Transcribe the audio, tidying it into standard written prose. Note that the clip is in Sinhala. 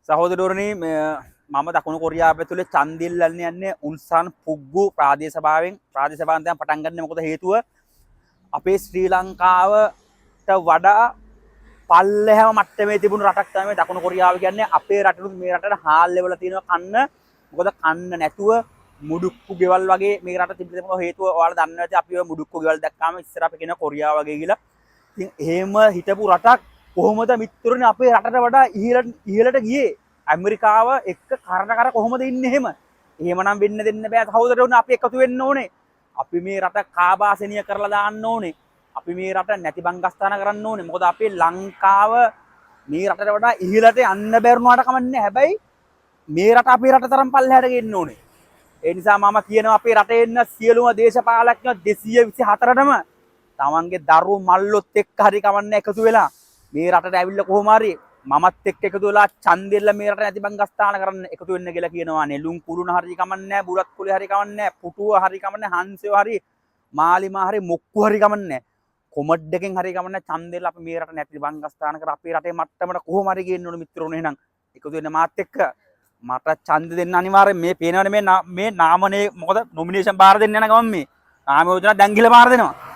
සහෝදරවරුනි මම දකුණු කොරියාව ඇතුලේ ඡන්දෙ ඉල්ලන්න යන්නේ උන්සන් පුග්ගු ප්‍රාදේශ සභාවෙන් දැන් පටන් ගන්න මොකද හේතුව අපේ ශ්‍රී ලංකාවට වඩා පල්ලෙහාම මට්ටමේ තිබුණු රටක් තමයි දකුණු කොරියාව කියන්නේ. අපේ රටනුත් මේ රටට හාල් ලෙවල තියෙනවා කන්න. මොකද කන්න නැතුව මුඩුක්කු ගෙවල් වගේ මේ රට තිබිලා තියෙන හේතුව ඔයාලා දන්නවා ඇති අපි ඔය මුඩුක්කු ගෙවල් දැක්කාම ඉස්සර අපි කියන කොරියාව වගේ කියලා. ඉතින් එහෙම හිටපු රටක් කොහොමද මිත්‍රෝනේ අපේ රටට වඩා ඉහළට ගියේ? ඇමරිකාව එක්ක කරන කර කොහොමද ඉන්නේ එහෙම? එහෙමනම් වෙන්න දෙන්න බෑ සහෝදරවරුනි, අපි එකතු වෙන්න ඕනේ. අපි මේ රට කාබාසනිය කරලා දාන්න ඕනේ. අපි මේ රට නැති බංගස්ථාන කරන්න ඕනේ. මොකද අපේ ලංකාව මේ රටට වඩා ඉහළට යන්න බැරුණාට කමන්නේ. හැබැයි මේ රට අපේ රට තරම් පල්ලෙහාට ගෙන්න ඕනේ. ඒ නිසා මම කියනවා අපේ රටේ ඉන්න සියලුම දේශපාලඥයෝ 224ටම තමන්ගේ දරුවෝ මල්ලොත් එක්ක හරි කමන්නේ එකතු වෙලා මේ රටට ඇවිල්ලා කොහොම හරි මමත් එක්ක එකතු වෙලා ඡන්දෙල්ල මේ රට නැති බංගස්ථාන කරන්න එකතු වෙන්න කියලා කියනවා. නෙළුම් කුළුණ හරි කමන්නේ, බුරත් කුලේ හරි කමන්නේ, පුටුව හරි කමන්නේ, හංසයෝ හරි, මාලිමා හරි, මොක්කු හරි කමන්නේ. කොමඩ් එකෙන් හරි කමන්නේ ඡන්දෙල්ල අපි මේ රට නැති බංගස්ථාන කර අපේ රටේ මට්ටමට කොහොම හරි ගේන්න ඕනේ මිත්‍රෝනේ. එහෙනම් එකතු වෙන්න මාත් එක්ක මට ඡන්ද දෙන්න අනිවාර්යෙන්. මේ පේනවනේ මේ නාමනේ මොකද නොමිනේෂන් බාර දෙන්න යන ගමන් මේ නාම යෝජනා දැන් ගිහලා බාර දෙනවා.